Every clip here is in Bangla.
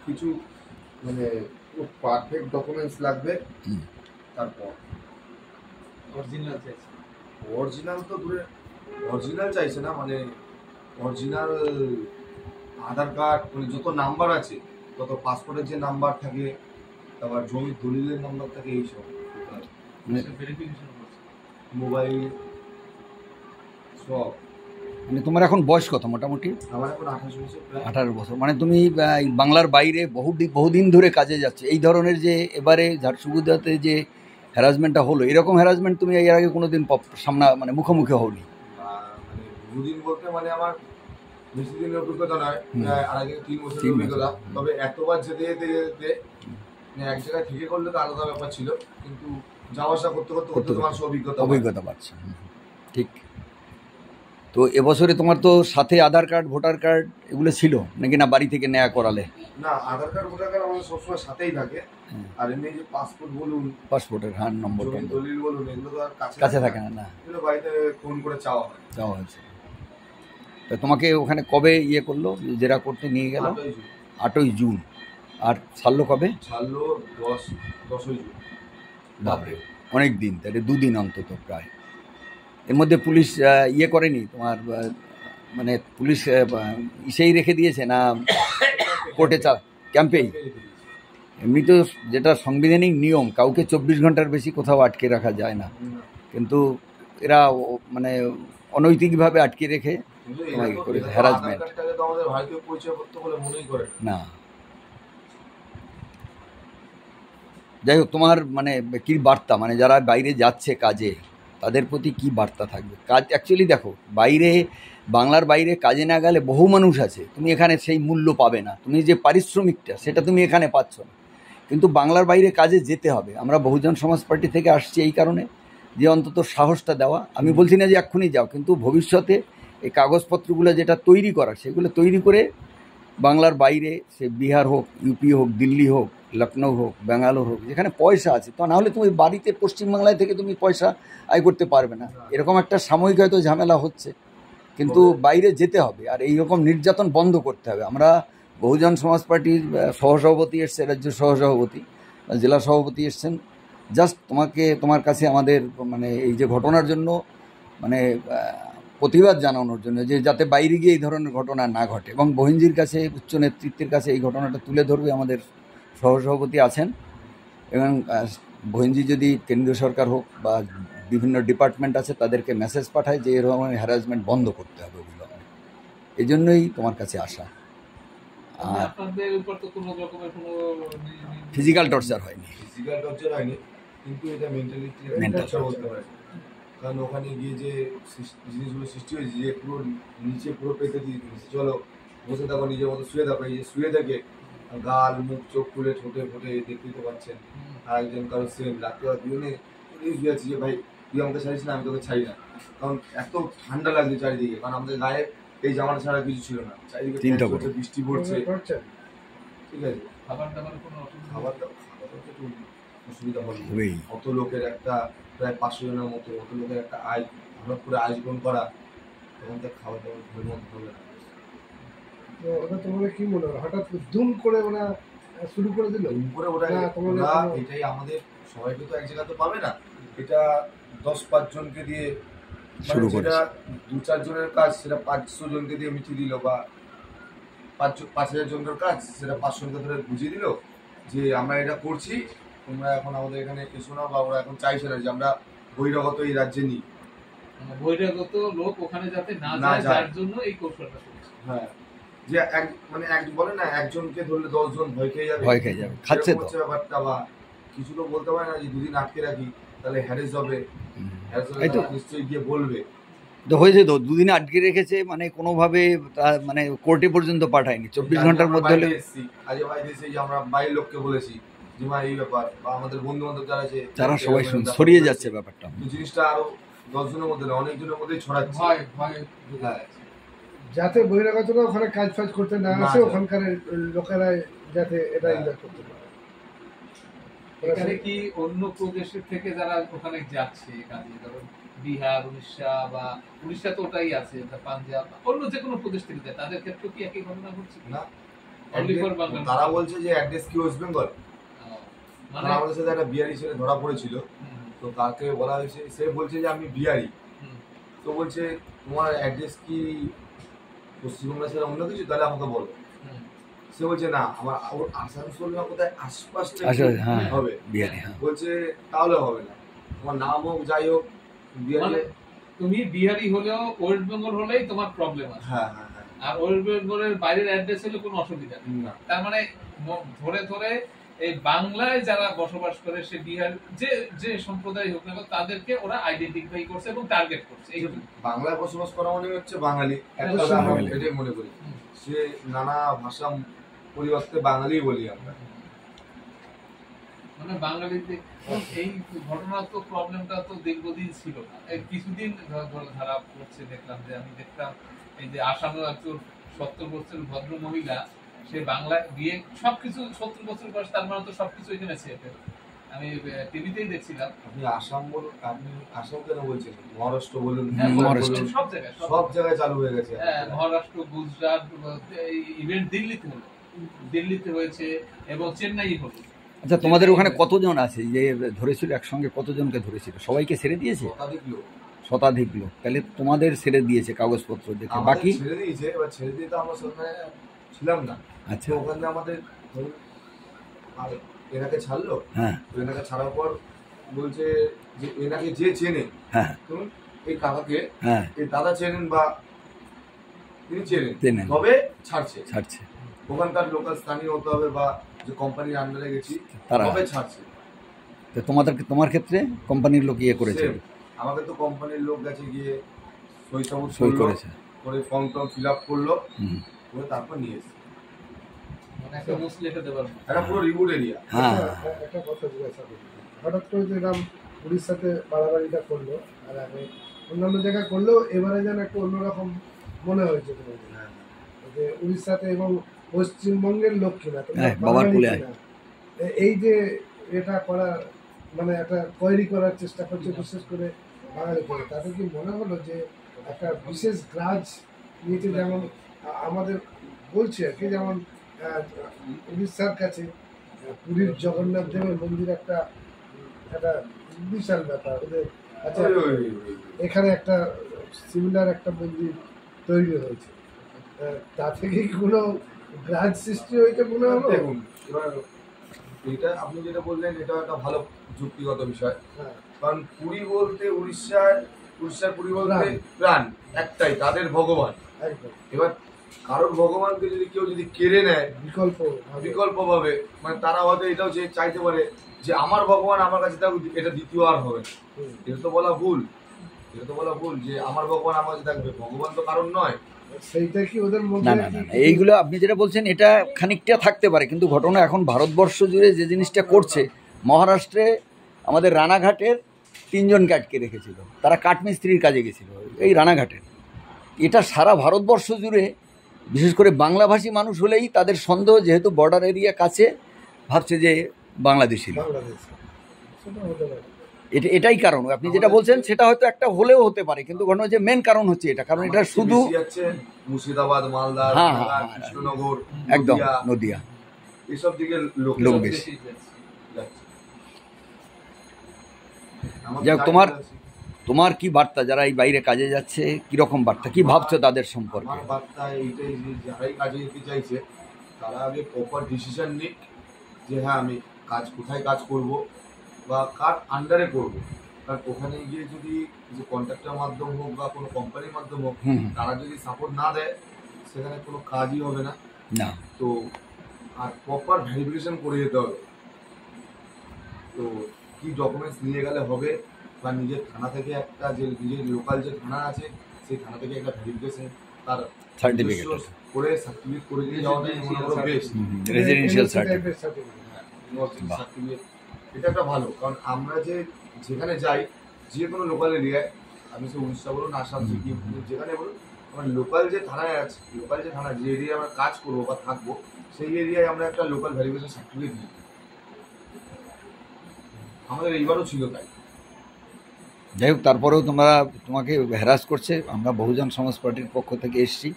কিছু মানে পারফেক্ট ডকুমেন্টস লাগবে। তারপর অরিজিনাল তো দূরে, অরিজিনাল চাইছে না, মানে অরিজিনাল আধার কার্ড, মানে যত নাম্বার আছে, তত পাসপোর্টের যে নাম্বার থাকে, তারপর জমির দলিলের নাম্বার থাকে, এইসব মোবাইল সব। মানে তোমার এখন বয়স কত মোটামুটি? আমার এখন 28 বছর। 18 বছর। মানে তুমি বাংলার বাইরে বহুদিন ধরে কাজে যাচ্ছে। এই ধরনের যে এবারে ঝাড়সুগুদাতে যে হ্যারাসমেন্টটা হলো, এরকম হ্যারাসমেন্ট তুমি এর আগে কোনোদিন মানে মুখোমুখি হওনি? মানে বহুদিন বলতে মানে আমার বেশি দিনের অভিজ্ঞতা নয়, আগে 3 বছরের অভিজ্ঞতা। তবে এতবার যেতে যেতে যেতে এক জায়গায় থেকে করলে তো আলাদা ব্যাপার ছিল, কিন্তু যাওয়া আসা করতে করতে করতে তোমার অভিজ্ঞতা পাচ্ছে। ঠিক। তো এবছরে তোমার তো সাথে আধার কার্ড, ভোটার কার্ড এগুলো ছিল নাকি, না বাড়ি থেকে নেওয়া করালে? না, আধার কার্ড ভোটার কার্ড আমাদের সবসময় সাথেই থাকে। আর এমনি যে পাসপোর্ট বলুন, পাসপোর্টের নম্বর দলিল বলুন, এগুলো তো আর কাছে থাকে না। এগুলো বাড়িতে ফোন করে চাওয়া হয়েছে। তো তোমাকে ওখানে কবে করলো, জেরা করতে নিয়ে গেল? 8ই জুন। আর ছাড়লো কবে? ছাড়লো 10ই জুন। বাপরে, অনেক দিন, তাহলে 2 দিন অন্তত প্রায়। এর মধ্যে পুলিশ করেনি তোমার, মানে পুলিশ ইসেই রেখে দিয়েছে না কোর্টে ক্যাম্পেই? এমনি তো যেটা সাংবিধানিক নিয়ম, কাউকে 24 ঘন্টার বেশি কোথাও আটকে রাখা যায় না, কিন্তু এরা মানে অনৈতিকভাবে আটকে রেখে হ্যারাসমেন্ট। না, যাই হোক, তোমার মানে কি বার্তা, মানে যারা বাইরে যাচ্ছে কাজে, তাদের প্রতি কি বার্তা থাকবে? কাজ অ্যাকচুয়ালি দেখো, বাংলার বাইরে কাজে না গেলে বহু মানুষ আছে, তুমি এখানে সেই মূল্য পাবে না, তুমি যে পারিশ্রমিকটা সেটা তুমি এখানে পাচ্ছ না, কিন্তু বাংলার বাইরে কাজে যেতে হবে। আমরা বহুজন সমাজ পার্টি থেকে আসছি এই কারণে যে অন্তত সাহসটা দেওয়া। আমি বলছি না যে এক্ষুনি যাও, কিন্তু ভবিষ্যতে এই কাগজপত্রগুলো যেটা তৈরি করা, সেগুলো তৈরি করে বাংলার বাইরে, সে বিহার হোক, ইউপি হোক, দিল্লি হোক, লখনৌ হোক, ব্যাঙ্গালোর হোক, যেখানে পয়সা আছে, তো নাহলে তুমি বাড়িতে পশ্চিমবাংলায় থেকে তুমি পয়সা আয় করতে পারবে না। এরকম একটা সাময়িক হয়তো ঝামেলা হচ্ছে, কিন্তু বাইরে যেতে হবে, আর এইরকম নির্যাতন বন্ধ করতে হবে। আমরা বহুজন সমাজ পার্টির সহসভাপতি এসছে, রাজ্য সহসভাপতি, জেলা সভাপতি এসছেন, জাস্ট তোমার কাছে আমাদের মানে এই যে ঘটনার জন্য মানে প্রতিবাদ জানানোর জন্য, যে যাতে বাইরে গিয়ে এই ধরনের ঘটনা না ঘটে, এবং বহিঞ্জির কাছে, উচ্চ নেতৃত্বের কাছে এই ঘটনাটা তুলে ধরবে। আমাদের সহসভাপতি আছেন, এবং বহিঞ্জি যদি কেন্দ্রীয় সরকার হোক বা বিভিন্ন ডিপার্টমেন্ট আছে, তাদেরকে মেসেজ পাঠায় যে এরকম হ্যারাসমেন্ট বন্ধ করতে হবে অবিলম্বে। এই জন্যই তোমার কাছে আসা। আর ফিজিক্যাল টর্চার হয়নি, কিন্তু এটা মেন্টালিটি বলতে পারে। কারণ ওখানে গিয়ে যে জিনিসগুলো সৃষ্টি হয়েছে, যে পুরো নিচে পুরো পেতে দিয়ে দিয়েছে, চলো বসে থাকো, নিজের মতো শুয়ে থাকো, এই যে শুয়ে থাকে, গাল মুখ চোখ খুলে ঠোঁটে ফোটে দেখতেই তো পাচ্ছেন। আর একজন কারো সেম রাত্রে দুজনে শুয়ে আছি যে ভাই তুই আমাকে ছাড়িস না, আমি তোকে ছাড়ি না। কারণ এত ঠান্ডা লাগছে চারিদিকে, কারণ আমাদের গায়ে এই জামাটা ছাড়া কিছু ছিল না, চারিদিকে বৃষ্টি পড়ছে। ঠিক আছে, খাবার দাবার অসুবিধা হবে। অত লোকের একটা প্রায় 500 জনের মতো, অত লোকের একটা হঠাৎ করে আয়োজন করা, তখন তো খাবার দাবার ভালো মতো হবে না। তো ওটা তোমাদের কি মনে হয়, হঠাৎ দুম করে ওরা শুরু করে দিল? দুম করে ওরা এটাই আমাদের সবাইকে তো এক জায়গাতে পাবে না, এটা 10-5 জনকে দিয়ে শুরু করে, 2-4 জনের কাজ সেটা 500 জনকে দিয়ে মিটিয়ে দিল, বা 5,000 জনের কাজ সেটা 500 জনকে ধরে বুঝিয়ে দিল যে আমরা এটা করছি, তোমরা এখন আমাদের এখানে এসো না। বা ওরা এখন চাইছে না যে আমরা বহিরাগত এই রাজ্যে নিই, বহিরাগত লোক ওখানে যাতে না যায়, যার জন্য এই কৌশলটা করছে। হ্যাঁ, যে বলে না, একজনকে ধরলে 10 জন ভয় খেয়ে যাবে, খাচ্ছে তো ব্যাপারটা। বা কিছু তো বলতে পারে না যে 2 দিন আটকে রাখি, তাহলে হ্যারেস হবে, নিশ্চয়ই গিয়ে বলবে। তো হয়েছে তো, 2 দিন আটকে রেখেছে, মানে কোনোভাবে মানে কোর্টে পর্যন্ত পাঠায়নি, 24 ঘন্টার মধ্যে হলে। আজ বাইরে এসে যে আমরা বাইরের লোককে বলেছি যে মা এই ব্যাপার, বা আমাদের বন্ধু বান্ধব যারা আছে, যারা সবাই ছড়িয়ে যাচ্ছে ব্যাপারটা, জিনিসটা আরো 10 জনের মধ্যে না, অনেক জনের মধ্যেই ছড়াচ্ছে, যাতে বহিরাগতরা ওখানে কাজ ফাজ করতে না আসে, ওখানকার লোকেরা যাতে এটা ইনভেস্ট করতে পারে। এখানে কি অন্য প্রদেশের থেকে যারা ওখানে যাচ্ছে কাজে, ধরুন বিহার, উড়িষ্যা, বা উড়িষ্যা তো ওটাই আছে, পাঞ্জাব, অন্য যে কোনো প্রদেশ থেকে যায়, তাদের ক্ষেত্রে কি একই ঘটনা ঘটছে? না, Only for Bangla? তারা বলছে যে অ্যাড্রেস কি ওয়েস্ট বেঙ্গল। মানে আমাদের সাথে একটা বিহারি ছেলে ধরা পড়েছিল, তো তাকে বলা হয়েছে, সে বলছে যে আমি বিহারি, তো বলছে তোমার অ্যাড্রেস কি পশ্চিমবঙ্গের সাথে অন্য কিছু, তাহলে আমাকে বলো। সে বলছে না, আমার আসানসোল না কোথায় আশপাশ হ্যাঁ হবে, বিহারি, হ্যাঁ বলছে তাহলে হবে না, তোমার নাম হোক যাই হোক বিহারি। মানে তুমি বিহারি হলেও ওয়েস্ট বেঙ্গল হলেই তোমার প্রবলেম আছে, হ্যাঁ হ্যাঁ হ্যাঁ, আর ওয়েস্ট বেঙ্গলের বাইরের অ্যাড্রেস হলে কোনো অসুবিধা নেই। না তার মানে ধরে ধরে এই বাংলায় যারা বসবাস করে, সে বিহার যে যে সম্প্রদায় হোক না কেন, তাদেরকে ওরা আইডেন্টিফাই করছে এবং টার্গেট করছে। এই বাংলায় বসবাস করা মানে হচ্ছে বাঙালি, অবশ্যই আমরা বাঙালি। এটাই মনে করি। সে নানা ভাষা পরিবর্তে বাঙালি বলি আমরা। মানে বাঙালিতে এই ঘটনা তো, প্রবলেমটা তো দীর্ঘদিন ছিল না, এই কিছুদিন ধরে ধারা পড়ছে। দেখলাম যে, আমি দেখলাম এই যে আসামের একজন 70 বছরের ভদ্র মহিলা, সে বাংলায় বিয়ে সবকিছু 70 বছর বয়স, তার মানে তো সবকিছু এখানে ছেড়ে। আমি টিভিতেই দেখছিলাম। আপনি আসাম বলুন, আপনি আসাম কেন বলছেন, মহারাষ্ট্র বলুন, হ্যাঁ, মহারাষ্ট্র। বলুন, সব সব জায়গায় চালু হয়ে গেছে। হ্যাঁ, মহারাষ্ট্র, গুজরাট, ইভেন্ট দিল্লিতে হলো, দিল্লিতে হয়েছে এবং চেন্নাই হলো। আচ্ছা, তোমাদের ওখানে কতজন আছে যে ধরেছিল, একসঙ্গে কতজনকে ধরেছিল? সবাইকে ছেড়ে দিয়েছে? শতাধিক লোক। শতাধিক লোক। তাহলে তোমাদের ছেড়ে দিয়েছে কাগজপত্র দেখে, আমাদের বাকি? ছেড়ে দিয়েছে, এবার ছেড়ে দিয়ে তো আমরা সেখানে ছিলাম না। আচ্ছা, তো ওখানে আমাদের ধরুন, আর এনাকে ছাড়লো, হ্যাঁ তো এনাকে ছাড়ার পর বলছে যে এনাকে যে চেনে, হ্যাঁ ধরুন এই কাকাকে হ্যাঁ এই দাদা চেনেন বা তিনি চেনেন, চেনেন। তবে ছাড়ছে। ছাড়ছে ওখানকার লোকাল স্থানীয় হতে হবে বা যে কোম্পানির আন্ডারে গেছি তারা। তবে ছাড়ছে। তো তোমার ক্ষেত্রে কোম্পানির লোক ইয়ে করেছে? Same. আমাকে তো কোম্পানির লোক গেছে গিয়ে সই সাবুত সই করলো, করেছে। করে ফর্ম টর্ম ফিল আপ করলো, হুম, করে তারপর নিয়ে এসছে। মানে একটা মুসলিম লিখে দেবার এটা পুরো রিমোট এরিয়া। হ্যাঁ একটা কথা জিজ্ঞাসা করি, হঠাৎ করে যে এরকম উড়িষ্যাতে বাড়াবাড়িটা করলো, আর আগে অন্যান্য জায়গায় করলেও এবারে যেন একটু অন্যরকম মনে হয়েছে তোমাদের, যে উড়িষ্যাতে এবং পশ্চিমবঙ্গের লোক কিনা, তোমরা হ্যাঁ, বাবার বাঙালি কুলে কিনা। এই যে এটা করার মানে একটা তৈরি করার চেষ্টা করছে, বিশেষ করে বাঙালি করে, তাতে কি মনে হলো যে একটা বিশেষ গ্রাজ নিয়েছে? যেমন আমাদের বলছে আর কি, যেমন উড়িষ্যার কাছে পুরীর জগন্নাথ দেবের মন্দির একটা একটা বিশাল ব্যাপার ওদের। আচ্ছা, ওই, ওই, ওই, ওই। এখানে একটা সিমিলার একটা মন্দির তৈরি হয়েছে, তা থেকে কি কোনো গ্রাজ সৃষ্টি হয়েছে মনে হলো? দেখুন, এবার এটা আপনি যেটা বললেন এটা একটা ভালো যুক্তিগত বিষয়। হ্যাঁ, কারণ পুরী বলতে উড়িষ্যার পুরী বলতে প্রাণ। প্রাণ একটাই, তাদের ভগবান। একদম এবার কারোর ভগবানকে যদি কেউ যদি কেড়ে নেয় বিকল্প ভাবে, মানে তারা হয়তো এটাও যে চাইতে পারে যে আমার ভগবান আমার কাছে থাকুক, এটা দ্বিতীয় আর হবে না। এটা তো বলা ভুল, যে আমার ভগবান আমার কাছে থাকবে, ভগবান তো কারণ নয়। সেইটা কি ওদের না মধ্যে না না না, এইগুলো আপনি যেটা বলছেন এটা খানিকটা থাকতে পারে, কিন্তু ঘটনা এখন ভারতবর্ষ জুড়ে যে জিনিসটা করছে, মহারাষ্ট্রে আমাদের রানাঘাটের 3 জনকে আটকে রেখেছিল, তারা কাঠমিস্ত্রির কাজে গেছিল এই রানাঘাটের। এটা সারা ভারতবর্ষ জুড়ে, বিশেষ করে বাংলাভাষী মানুষ হলেই তাদের সন্দেহ, যেহেতু বর্ডার এরিয়া কাছে, ভাবছে যে বাংলাদেশি লোক। বাংলাদেশ সেটা হতে পারে। এটাই কারণ, আপনি যেটা বলছেন সেটা হয়তো একটা হলেও হতে পারে, কিন্তু ঘটনা হচ্ছে মেন কারণ হচ্ছে এটা, কারণ এটা শুধু বেশি যাচ্ছে মুর্শিদাবাদ, মালদা, হ্যাঁ, ঢাকা, হ্যাঁ, কৃষ্ণনগর, একদম নদিয়া, নদিয়া। এসব দিকে লোক লোক যাচ্ছে। বেশি। আমাদের যাক, টার্গেট তোমার কি বার্তা যারা এই বাইরে কাজে যাচ্ছে, কিরকম বার্তা, কি ভাবছো তাদের সম্পর্কে? আমার বার্তা এইটাই যে যারাই কাজে যেতে চাইছে তারা আগে প্রপার ডিসিশন নিক যে হ্যাঁ আমি কোথায় কাজ করব বা কার আন্ডারে করব। কারণ ওখানে গিয়ে যদি যে কন্ট্রাক্টের মাধ্যম হোক বা কোনো কোম্পানির মাধ্যম হোক, হুম, তারা যদি সাপোর্ট না দেয় সেখানে কোনো কাজই হবে না। না, তো আর প্রপার ভেরিফিকেশন করে যেতে হবে। তো কি ডকুমেন্টস নিয়ে গেলে হবে, বা নিজের থানা থেকে একটা যে নিজের লোকাল যে থানা আছে সেই থানা থেকে একটা ভেরিফিকেশন তার সার্টিফিকেট, করে সার্টিফিকেট করে দিয়ে যাওয়াটাই মনে করো বেস্ট। রেজিডেন্সিয়াল টাইপের সার্টিফিকেট। certificate। সার্টিফিকেট এটা একটা ভালো, কারণ আমরা যেখানে যাই যে কোনো লোকাল এরিয়ায়, আমি সে উড়িষ্যা বলুন, আসাম, সিকিম, যেখানে বলুন, আমার লোকাল যে থানায় আছে, যে এরিয়ায় আমরা কাজ করবো বা থাকবো, সেই এরিয়ায় আমরা একটা লোকাল ভেরিফিকেশন সার্টিফিকেট দিই। আমাদের এইবারও ছিল তাই। যাই হোক, তারপরেও তোমাকে হ্যারাস করছে। আমরা বহুজন সমাজ পার্টির পক্ষ থেকে এসেছি,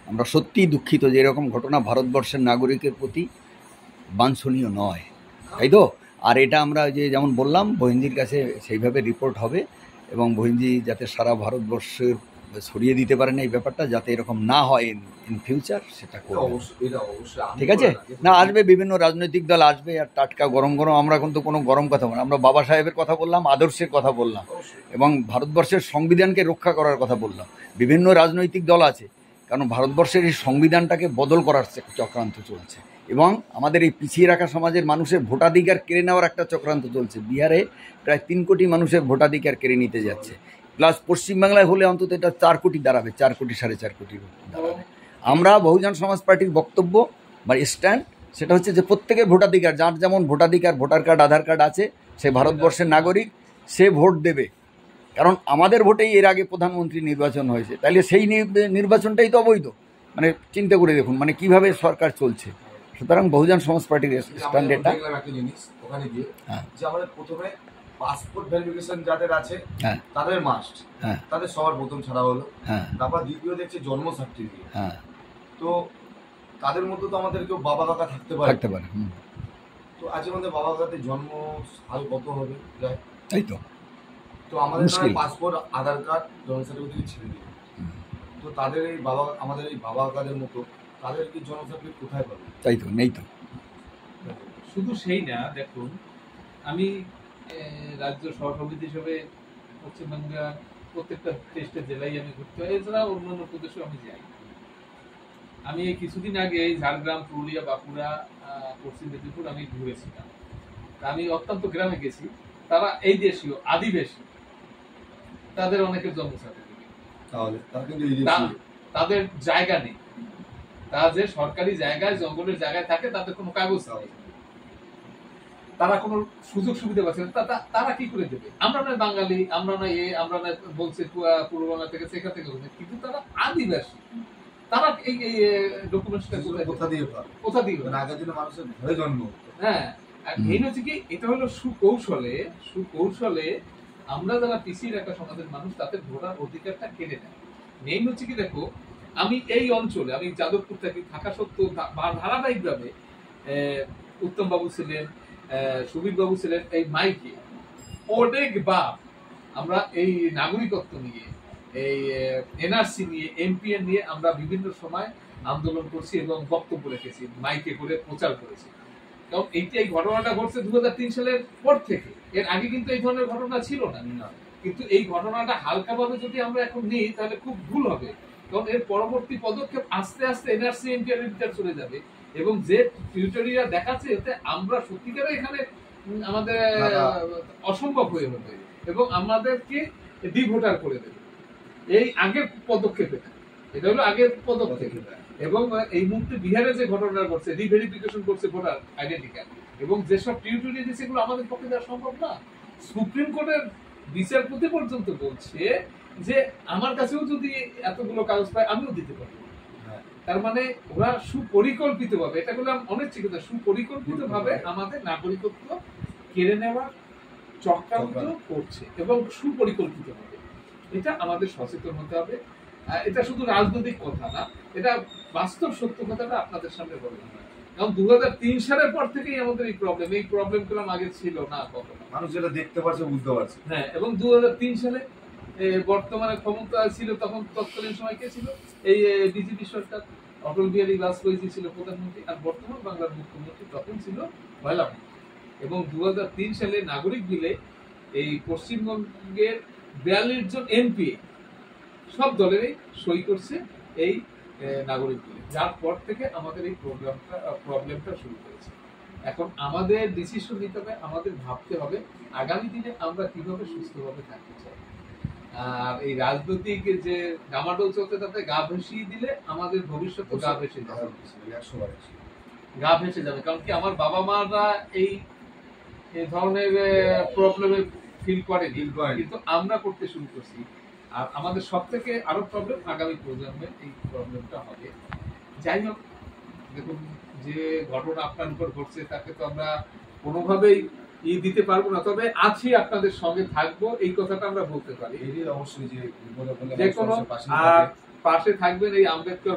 আমরা সত্যিই দুঃখিত যে এরকম ঘটনা ভারতবর্ষের নাগরিকের প্রতি বাঞ্ছনীয় নয়, তাই তো? আর এটা আমরা যে যেমন বললাম বহিঞ্জির কাছে সেইভাবে রিপোর্ট হবে এবং বহিঞ্জি যাতে সারা ভারতবর্ষের ছড়িয়ে দিতে পারেন এই ব্যাপারটা, যাতে এরকম না হয় ইন ফিউচার, সেটা এটা করবে। অবশ্যই আমি ঠিক আছে? বলে না, না, আসবে বিভিন্ন রাজনৈতিক দল আসবে, আর টাটকা গরম গরম, আমরা কিন্তু কোনো গরম কথা বললাম, আমরা বাবা সাহেবের কথা বললাম, আদর্শের কথা বললাম অবশ্যই। এবং ভারতবর্ষের সংবিধানকে রক্ষা করার কথা বললাম। বিভিন্ন রাজনৈতিক দল আছে, কারণ ভারতবর্ষের এই সংবিধানটাকে বদল করার চক্রান্ত চলছে এবং আমাদের এই পিছিয়ে রাখা সমাজের মানুষের ভোটাধিকার কেড়ে নেওয়ার একটা চক্রান্ত চলছে। বিহারে প্রায় 3 কোটি মানুষের ভোটাধিকার কেড়ে নিতে যাচ্ছে, প্লাস পশ্চিমবাংলায় হলে অন্তত এটা 4 কোটি দাঁড়াবে, 4 কোটি 4.5 কোটি দাঁড়াবে। আমরা বহুজন সমাজ পার্টির বক্তব্য বা স্ট্যান্ড সেটা হচ্ছে যে প্রত্যেকের ভোটাধিকার, যার যেমন ভোটাধিকার, ভোটার কার্ড আধার কার্ড আছে, সে ভারতবর্ষের নাগরিক, সে ভোট দেবে। কারণ আমাদের ভোটেই এর আগে প্রধানমন্ত্রী নির্বাচন হয়েছে, তাহলে সেই নির্বাচনটাই তো অবৈধ। মানে চিন্তা করে দেখুন মানে কিভাবে সরকার চলছে। সুতরাং বহুজন সমাজ পার্টির স্ট্যান্ড এটা। দেখলাম একটা জিনিস ওখানে গিয়ে, হ্যাঁ। যে আমাদের প্রথমে পাসপোর্ট ভেরিফিকেশন যাদের আছে হ্যাঁ তাদের মাস্ট, হ্যাঁ তাদের সবার প্রথম ছাড়া হলো। হ্যাঁ তারপর দ্বিতীয় দেখছে জন্ম সার্টিফিকেট। হ্যাঁ তো তাদের মধ্যে তো আমাদের কেউ বাবা কাকা থাকতে পারে। থাকতে পারে। তো আজকে আমাদের বাবা কাকাদের জন্ম সাল কত হবে যায়, তাই তো তো আমাদের মুশকিল। পাসপোর্ট আধার কার্ড জন্ম সার্টিফিকেট ছেড়ে দিল। তো তাদের এই বাবা, আমাদের এই বাবা কাকাদের মতো তাদের কি জন্ম সার্টিফিকেট কোথায় পাবে? তাই তো, নেই তো। শুধু সেই না, দেখুন আমি রাজ্য সহসভাপতি হিসেবে পশ্চিমবাংলার প্রত্যেকটা 23টা জেলায় আমি ঘুরতে হয়, এছাড়া অন্যান্য প্রদেশেও আমি যাই। আমি এই কিছুদিন আগে ঝাড়গ্রাম, পুরুলিয়া, বাঁকুড়া, পশ্চিম মেদিনীপুর আমি ঘুরেছিলাম। আমি অত্যন্ত গ্রামে গেছি, তারা এই দেশীয় আদিবাসী, তাদের অনেকের জন্ম সার্টিফিকেট, তাহলে তারা কিন্তু এই তাদের জায়গা নেই, তারা যে সরকারি জায়গায় জঙ্গলের জায়গায় থাকে তাদের কোনো কাগজ নেই, তারা কোনো সুযোগ সুবিধা পাচ্ছে না। তারা কি করে দেবে? আমরা নয় বাঙালি, আমরা নয় আমরা নয় বলছে পূর্ব বাংলা থেকে, সেখান থেকে, কিন্তু তারা আদিবাসী, তারা এই ডকুমেন্টসটা কোথা দিয়ে পাবে? কোথা দিয়ে? আগের দিনে মানুষের ঘরে জন্ম হতো। হ্যাঁ, আর এই হচ্ছে কি, এটা হলো সুকৌশলে আমরা যারা পিছিয়ে রাখা সমাজের মানুষ তাদের ভোটার অধিকারটা কেড়ে নেয়। মেইন হচ্ছে কি, দেখো আমি এই অঞ্চলে, আমি যাদবপুর থাকা সত্ত্বেও ধারাবাহিকভাবে উত্তম বাবু ছিলেন, সুবীর বাবু ছিলেন, এই মাইকে অনেক বার আমরা এই নাগরিকত্ব নিয়ে, এই এনআরসি নিয়ে, এমপিএন নিয়ে আমরা বিভিন্ন সময় আন্দোলন করছি এবং বক্তব্য রেখেছি, মাইকে করে প্রচার করেছি। কারণ এই ঘটনাটা ঘটছে 2003 সালের পর থেকে, এর আগে কিন্তু এই ধরনের ঘটনা ছিল না। কিন্তু এই ঘটনাটা হালকাভাবে যদি আমরা এখন নিই তাহলে খুব ভুল হবে, কারণ এর পরবর্তী পদক্ষেপ আস্তে আস্তে এনআরসি এমপিএন এর ভিতর চলে যাবে এবং যে টিউটোরিয়া দেখাচ্ছে এতে আমরা সত্যিকারে এখানে আমাদের অসম্ভব হয়ে যাবে এবং আমাদেরকে ডিভোটার করে দেবে। এই আগের পদক্ষেপ, এটা হলো আগের পদক্ষেপ। এবং এই মুহূর্তে বিহারে যে ঘটনা ঘটছে, রিভেরিফিকেশন করছে ভোটার আইডেন্টি কার্ড, এবং যেসব টিউটোরিয়া দিচ্ছে এগুলো আমাদের পক্ষে দেওয়া সম্ভব না। সুপ্রিম কোর্টের বিচারপতি পর্যন্ত বলছে যে আমার কাছেও যদি এতগুলো কাগজ পায় আমিও দিতে পারবো। তার মানে ওরা সুপরিকল্পিত ভাবে, এটা বললাম অনেক ঠিক কথা, সুপরিকল্পিত ভাবে আমাদের নাগরিকত্ব কেড়ে নেওয়ার চক্রান্ত করছে এবং সুপরিকল্পিত ভাবে। এটা আমাদের সচেতন হতে হবে। এটা শুধু রাজনৈতিক কথা না, এটা বাস্তব সত্য কথাটা আপনাদের সামনে বললাম। কারণ 2003 সালের পর থেকেই আমাদের এই প্রবলেমগুলো আগে ছিল না কখনো। মানুষ যেটা দেখতে পারছে, বুঝতে পারছে। হ্যাঁ, এবং 2003 সালে বর্তমানে ক্ষমতা ছিল, তখন তৎকালীন সময় কে ছিল? এই বিজেপি সরকার, অটল বিহারী বাজপেয়ী ছিল প্রধানমন্ত্রী, আর বর্তমান বাংলার মুখ্যমন্ত্রী তখন ছিল ময়লা। এবং 2003 সালে নাগরিক বিলে এই পশ্চিমবঙ্গের 42 জন এমপি সব দলেরই সই করছে এই নাগরিক বিলে, যার পর থেকে আমাদের এই প্রবলেমটা শুরু করেছে। এখন আমাদের ডিসিশন নিতে হবে, আমাদের ভাবতে হবে আগামী দিনে আমরা কিভাবে সুস্থভাবে থাকতে চাই। আর এই রাজনৈতিক যে ডামাডোল চলতে তাতে গা ভেসিয়ে দিলে আমাদের ভবিষ্যৎ গা ভেসে যাবে, গা ভেসে যাবে। কারণ কি, আমার বাবা মারা এই ধরনের প্রবলেমে ফিল করেনি, কিন্তু আমরা করতে শুরু করছি। আর আমাদের সব থেকে আরো প্রবলেম আগামী প্রজন্মের এই প্রবলেমটা হবে। যাই হোক, দেখুন যে ঘটনা আপনার উপর ঘটছে তাকে তো আমরা কোনোভাবেই দিতে পারবো না, তবে আছি, আপনাদের সঙ্গে থাকবো, এই কথাটা আমরা বলতে পারি। অবশ্যই যে কোনো আর পাশে থাকবেন এই আম্বেদকর